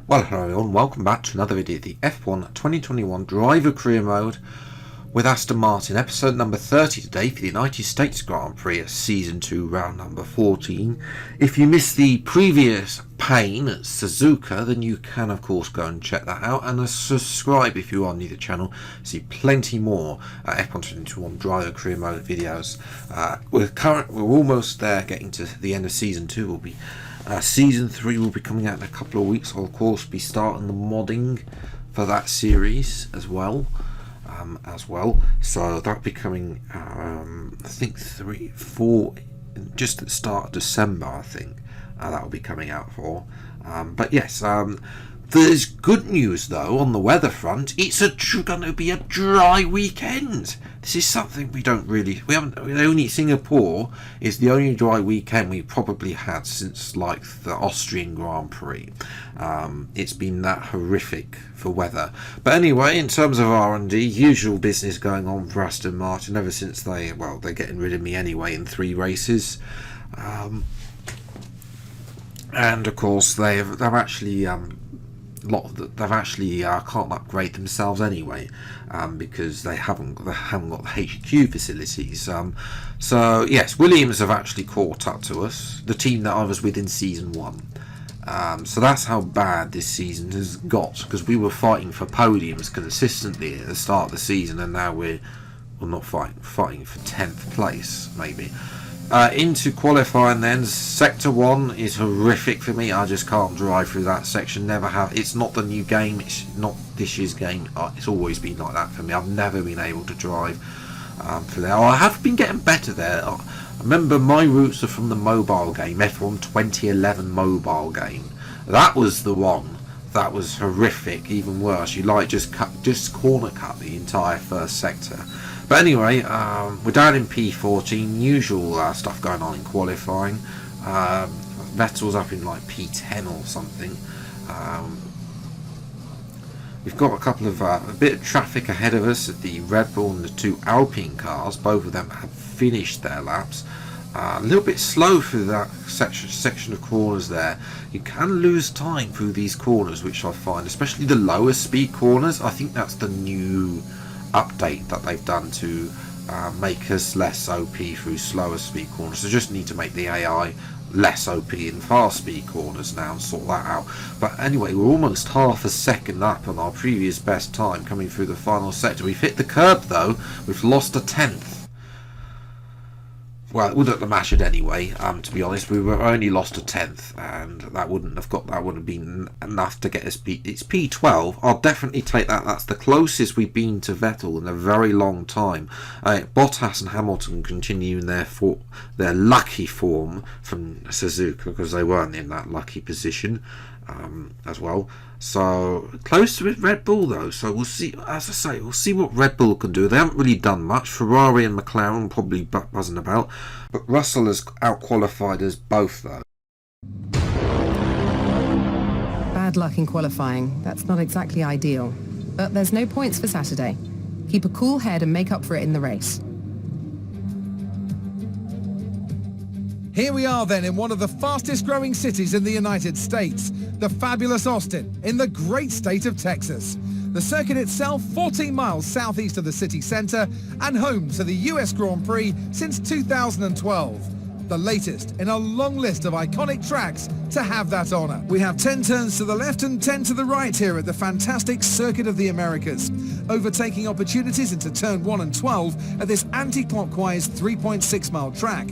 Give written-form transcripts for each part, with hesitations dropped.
Well, hello everyone, welcome back to another video of the F1 2021 Driver Career Mode with Aston Martin, episode number 30 today for the United States Grand Prix, Season 2, round number 14. If you missed the previous pain at Suzuka, then you can of course go and check that out, and subscribe if you are new to the channel. See plenty more F1 2021 Driver Career Mode videos. We're almost there, getting to the end of Season 2. Will be Season 3 will be coming out in a couple of weeks. I'll of course be starting the modding for that series as well. So that'll be coming, I think 3-4, just at the start of December. I think that will be coming out for. But yes, there's good news though on the weather front. It's going to be a dry weekend. This is something we haven't. Only Singapore is the only dry weekend we probably had since like the Austrian Grand Prix. It's been that horrific for weather. But anyway, in terms of R&D, usual business going on for Aston Martin ever since they're getting rid of me anyway in 3 races. And of course they've actually can't upgrade themselves anyway, because they haven't got the HQ facilities. So yes, Williams have actually caught up to us, the team that I was with in Season 1. So that's how bad this season has got, because we were fighting for podiums consistently at the start of the season, and now we're not fighting for 10th place maybe. Into qualifying then, Sector 1 is horrific for me. I just can't drive through that section, never have. It's not the new game, it's not this year's game. It's always been like that for me. I've never been able to drive through there. I have been getting better there. I remember my roots are from the mobile game, F1 2011 mobile game. That was the one that was horrific, even worse. You just corner cut the entire first sector. But anyway, we're down in P14, usual stuff going on in qualifying. Vettel's up in like P10 or something. We've got a bit of traffic ahead of us at the Red Bull and the 2 Alpine cars. Both of them have finished their laps. A little bit slow through that section of corners there. You can lose time through these corners, which I find, especially the lower speed corners. I think that's the new update that they've done to make us less OP through slower speed corners. They just need to make the AI less OP in fast speed corners now and sort that out. But anyway, we're almost half a second up on our previous best time coming through the final sector. We've hit the curb though. We've lost a 10th. Well, it wouldn't have mattered anyway, to be honest. We were only lost a 10th, and that wouldn't have been enough to get us it's P12. I'll definitely take that. That's the closest we've been to Vettel in a very long time. Bottas and Hamilton continuing their lucky form from Suzuka, because they weren't in that lucky position as well. So close to Red Bull though, so we'll see. As I say, we'll see what Red Bull can do. They haven't really done much. Ferrari and McLaren probably buzzing about, but Russell has out-qualified us both though. Bad luck in qualifying. That's not exactly ideal, but there's no points for Saturday. Keep a cool head and make up for it in the race. Here we are then in one of the fastest growing cities in the United States, the fabulous Austin, in the great state of Texas. The circuit itself 14 miles southeast of the city centre and home to the US Grand Prix since 2012. The latest in a long list of iconic tracks to have that honour. We have 10 turns to the left and 10 to the right here at the fantastic Circuit of the Americas, overtaking opportunities into turn 1 and 12 at this anti-clockwise 3.6 mile track.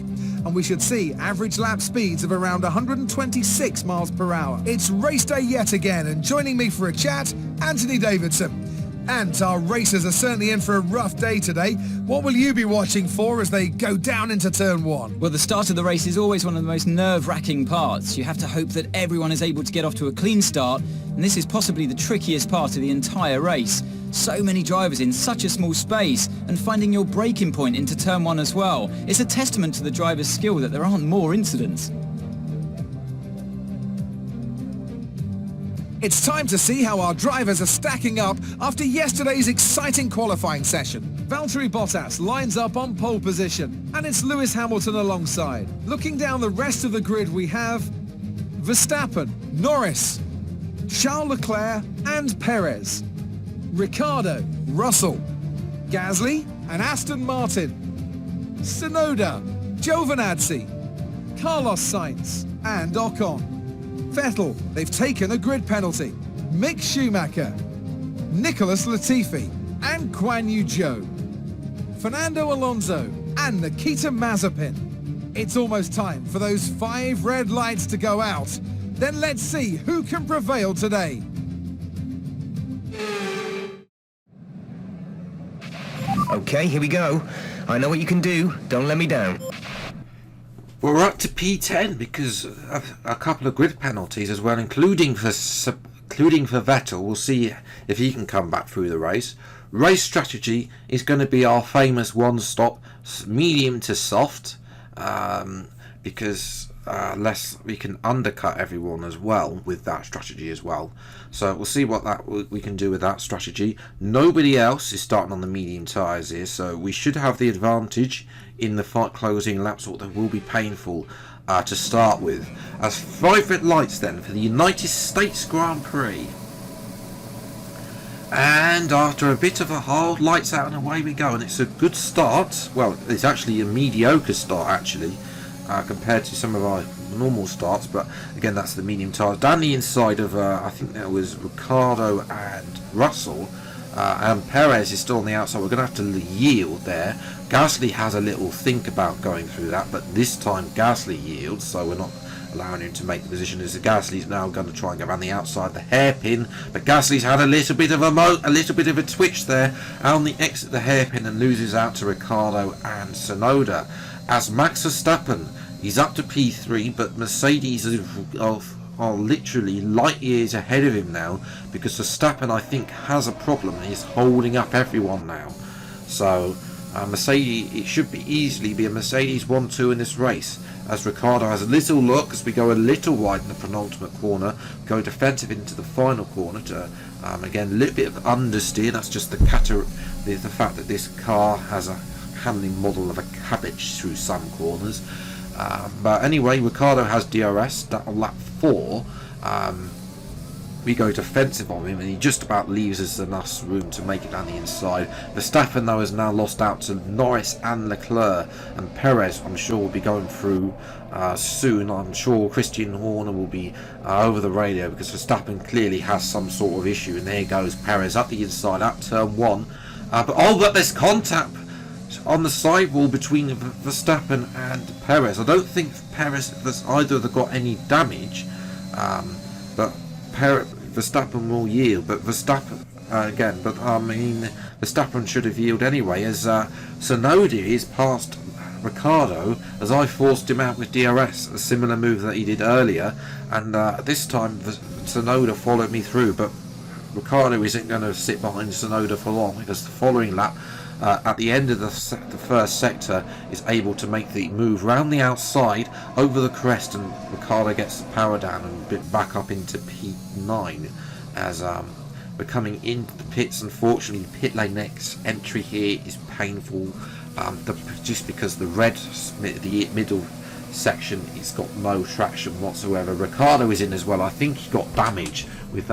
And we should see average lap speeds of around 126 miles per hour. It's race day yet again, and joining me for a chat, Anthony Davidson. And our racers are certainly in for a rough day today. What will you be watching for as they go down into turn 1? Well, the start of the race is always one of the most nerve-wracking parts. You have to hope that everyone is able to get off to a clean start, and this is possibly the trickiest part of the entire race. So many drivers in such a small space, and finding your braking point into turn 1 as well. It's a testament to the driver's skill that there aren't more incidents. It's time to see how our drivers are stacking up after yesterday's exciting qualifying session. Valtteri Bottas lines up on pole position, and it's Lewis Hamilton alongside. Looking down the rest of the grid, we have Verstappen, Norris, Charles Leclerc and Perez, Ricciardo, Russell, Gasly and Aston Martin, Tsunoda, Giovinazzi, Carlos Sainz and Ocon. Vettel, they've taken a grid penalty. Mick Schumacher, Nicholas Latifi and Guan Yu Zhou, Fernando Alonso and Nikita Mazepin. It's almost time for those 5 red lights to go out. Then let's see who can prevail today. Okay, here we go. I know what you can do. Don't let me down. We're up to P10 because of a couple of grid penalties as well, including for Vettel. We'll see if he can come back through the race. Race strategy is going to be our famous one-stop, medium to soft, because we can undercut everyone as well with that strategy as well. So we'll see what we can do with that strategy. Nobody else is starting on the medium tyres here, so we should have the advantage in the closing laps, although will be painful to start with. As 5 red lights then for the United States Grand Prix. And after a bit of a hold, lights out and away we go, and it's a good start. Well, it's actually a mediocre start actually, compared to some of our normal starts, but again that's the medium tyres. Down the inside of I think that was Ricciardo and Russell, and Perez is still on the outside. We're going to have to yield there. Gasly has a little think about going through that, but this time Gasly yields, so we're not allowing him to make the position. As Gasly's now going to try and go around the outside the hairpin, but Gasly's had a little bit of a twitch there on the exit the hairpin and loses out to Ricciardo and Tsunoda. As Max Verstappen, he's up to P3, but Mercedes are literally light years ahead of him now, because Verstappen I think has a problem. He's holding up everyone now. So Mercedes, it should easily be a Mercedes 1-2 in this race, as Ricciardo has a little look as we go a little wide in the penultimate corner, go defensive into the final corner to again a little bit of understeer. That's just the fact that this car has a handling model of a cabbage through some corners. But anyway, Ricciardo has DRS. That on lap 4, we go defensive on him, and he just about leaves us enough room to make it down the inside. Verstappen though has now lost out to Norris and Leclerc, and Perez I'm sure will be going through soon. I'm sure Christian Horner will be over the radio, because Verstappen clearly has some sort of issue. And there goes Perez up the inside at turn 1. But there's contact on the sidewall between Verstappen and Perez. I don't think either of them got any damage, but Verstappen will yield. But Verstappen Verstappen should have yielded anyway, as Tsunoda is past Ricciardo, as I forced him out with DRS, a similar move that he did earlier, and this time Tsunoda followed me through. But Ricciardo isn't going to sit behind Tsunoda for long, because the following lap, at the end of the first sector, is able to make the move round the outside over the crest, and Ricciardo gets the power down and back up into P9 as we're coming into the pits. Unfortunately, the pit lane next entry here is painful, just because the middle section, it's got no traction whatsoever. Ricciardo is in as well. I think he got damage with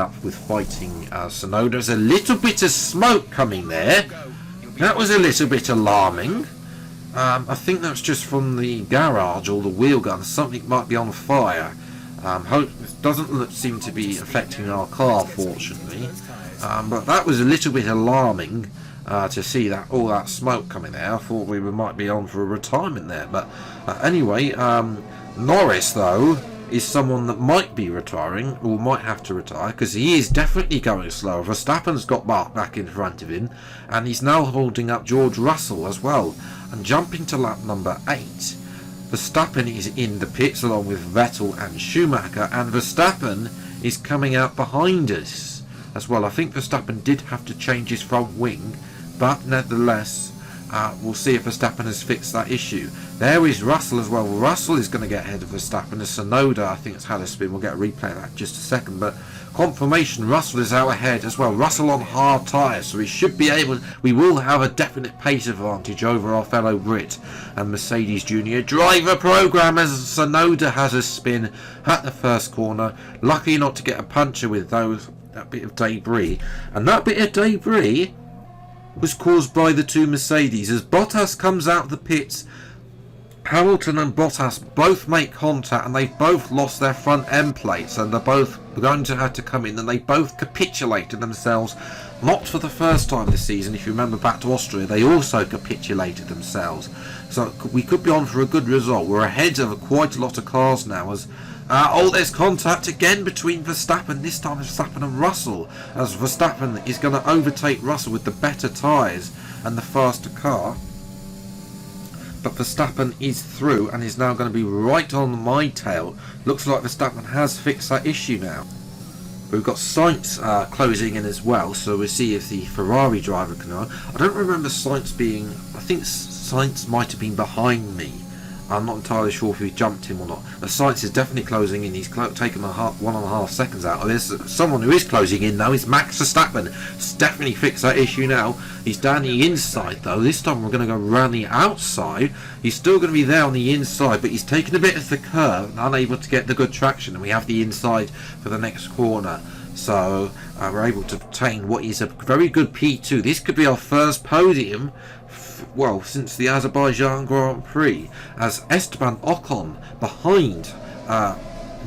fighting Tsunoda. There's a little bit of smoke coming there. That was a little bit alarming. I think that's just from the garage or the wheel gun. Something might be on fire. It doesn't seem to be affecting our car, fortunately. But that was a little bit alarming to see all that smoke coming there. I thought we might be on for a retirement there. But anyway, Norris, though, is someone that might be retiring, or might have to retire, because he is definitely going slower. Verstappen's got back in front of him, and he's now holding up George Russell as well. And jumping to lap number 8, Verstappen is in the pits along with Vettel and Schumacher, and Verstappen is coming out behind us as well. I think Verstappen did have to change his front wing, but nevertheless, we'll see if Verstappen has fixed that issue. There is Russell as well. Russell is going to get ahead of Verstappen. As Sonoda, I think, has had a spin. We'll get a replay of that in just a second. But confirmation, Russell is out ahead as well. Russell on hard tyres, so we should be able. We will have a definite pace advantage over our fellow Brit and Mercedes Junior driver program, as Sonoda has a spin at the first corner. Lucky not to get a puncture with that bit of debris, and that bit of debris was caused by the two Mercedes. As Bottas comes out of the pits, Hamilton and Bottas both make contact, and they've both lost their front end plates, and they're both going to have to come in, and they both capitulated themselves, not for the first time this season. If you remember back to Austria, they also capitulated themselves, so we could be on for a good result. We're ahead of quite a lot of cars now, as there's contact again between Verstappen, this time Verstappen and Russell, as Verstappen is going to overtake Russell with the better tyres and the faster car. But Verstappen is through and is now going to be right on my tail. Looks like Verstappen has fixed that issue now. We've got Sainz closing in as well, so we'll see if the Ferrari driver can run. I don't remember Sainz being... I think Sainz might have been behind me. I'm not entirely sure if he jumped him or not. But Sainz is definitely closing in. He's taken 1.5 seconds out. There's someone who is closing in though. Is Max Verstappen. It's definitely fixed that issue now. He's down the inside though. This time we're going to go around the outside. He's still going to be there on the inside, but he's taken a bit of the curve, unable to get the good traction, and we have the inside for the next corner. So we're able to obtain what is a very good P2. This could be our first podium, well, since the Azerbaijan Grand Prix, as Esteban Ocon behind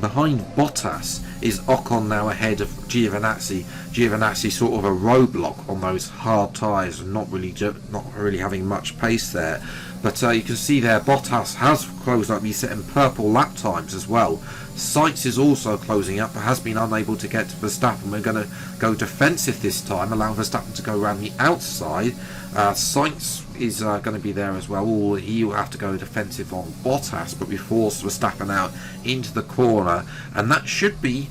Bottas. Is Ocon now ahead of Giovinazzi? Giovinazzi sort of a roadblock on those hard tyres, and not really having much pace there. But you can see there Bottas has closed up. He's setting purple lap times as well. Sainz is also closing up, but has been unable to get to Verstappen. We're going to go defensive this time, allow Verstappen to go around the outside. Sainz is going to be there as well. Or he will have to go defensive on Bottas, but we force Verstappen out into the corner, and that should be...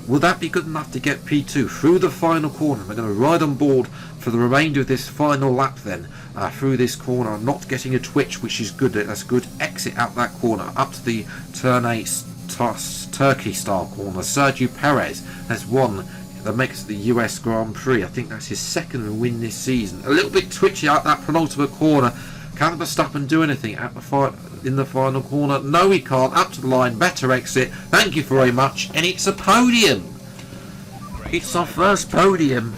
Will that be good enough to get P2 through the final corner? We're going to ride on board for the remainder of this final lap then, through this corner, not getting a twitch, which is good. That's good. Exit out that corner, up to the turn 8 Turkey style corner. Sergio Perez has won the makes the US Grand Prix. I think that's his second win this season. A little bit twitchy out that penultimate corner. Can Verstappen do anything at the in the final corner? No, he can't. Up to the line, better exit. Thank you very much, and it's a podium. It's our first podium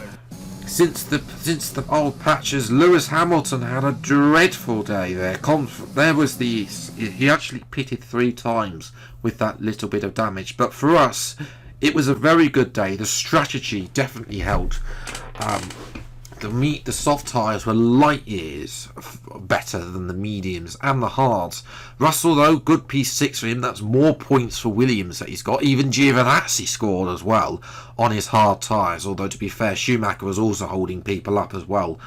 since the old patches. Lewis Hamilton had a dreadful day there. He actually pitted 3 times with that little bit of damage. But for us, it was a very good day. The strategy definitely helped. The soft tyres were light years better than the mediums and the hards. Russell, though, good P6 for him. That's more points for Williams that he's got. Even Giovinazzi scored as well on his hard tyres. Although, to be fair, Schumacher was also holding people up as well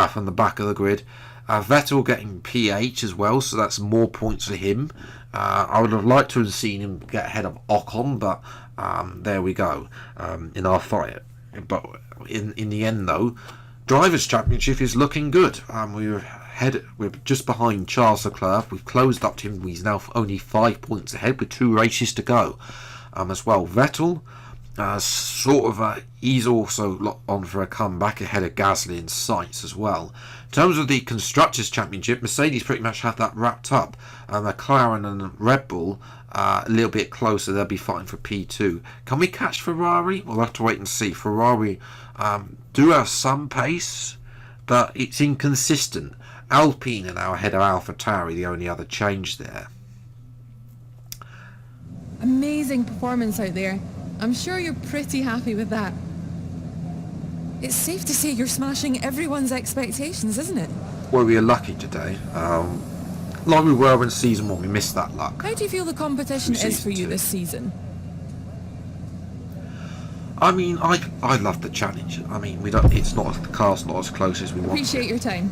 from the back of the grid. Vettel getting P8 as well, so that's more points for him. I would have liked to have seen him get ahead of Ocon, but there we go in our fight. But in the end, though, Drivers' Championship is looking good. We're just behind Charles Leclerc. We've closed up to him. He's now only 5 points ahead with 2 races to go. As well, Vettel, he's also on for a comeback ahead of Gasly and Sainz as well. In terms of the Constructors' Championship, Mercedes pretty much have that wrapped up. McLaren and Red Bull a little bit closer. They'll be fighting for P2. Can we catch Ferrari? We'll have to wait and see. Ferrari do have some pace, but it's inconsistent. Alpine are now ahead of AlphaTauri, the only other change there. Amazing performance out there. I'm sure you're pretty happy with that. It's safe to say you're smashing everyone's expectations, isn't it? Well, we are lucky today. Like we were in season 1, we missed that luck. How do you feel the competition is for you this season? I mean, I love the challenge. I mean, the car's not as close as we want. Appreciate your time.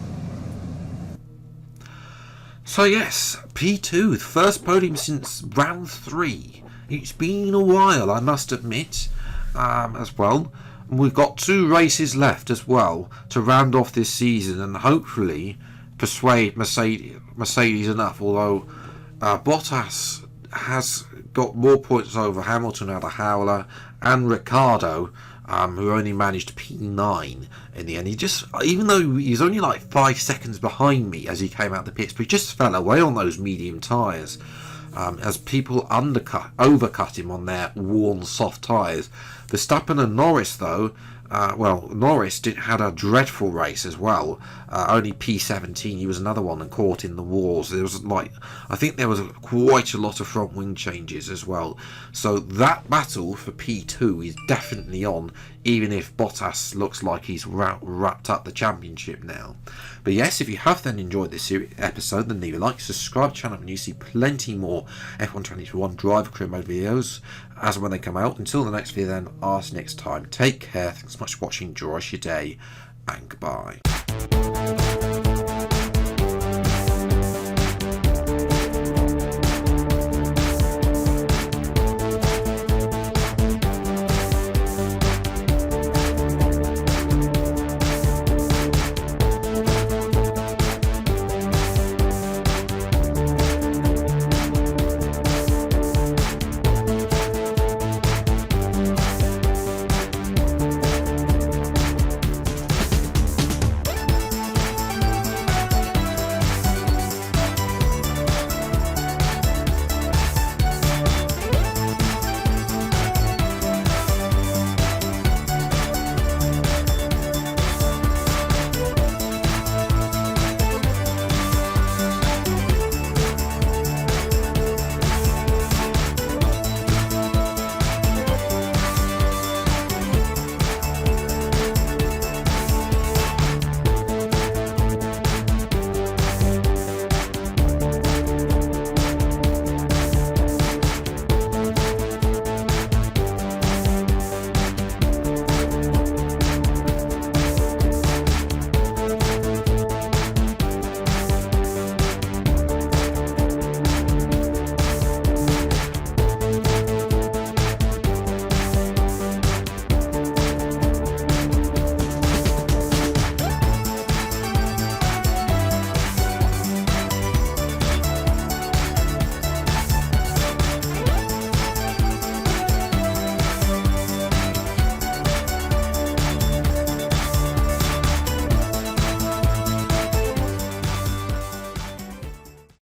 So yes, P2, first podium since round 3. It's been a while, I must admit, as well. We've got 2 races left as well to round off this season, and hopefully persuade Mercedes enough, although Bottas has got more points over Hamilton out of Howler and Ricciardo, who only managed P9 in the end. He just, even though he's only like 5 seconds behind me as he came out the pits, but he just fell away on those medium tyres. As people overcut him on their worn soft tyres. Verstappen and Norris, though, Norris had a dreadful race as well. Only P17. He was another one and caught in the walls. There was I think there was quite a lot of front wing changes as well. So that battle for P2 is definitely on, even if Bottas looks like he's wrapped up the championship now. But yes, if you have then enjoyed this episode, then leave a like, subscribe to the channel, and you see plenty more F1 2021 driver career mode videos as and when they come out. Until the next video then, I'll see you next time. Take care, thanks so much for watching, enjoy your day, and goodbye.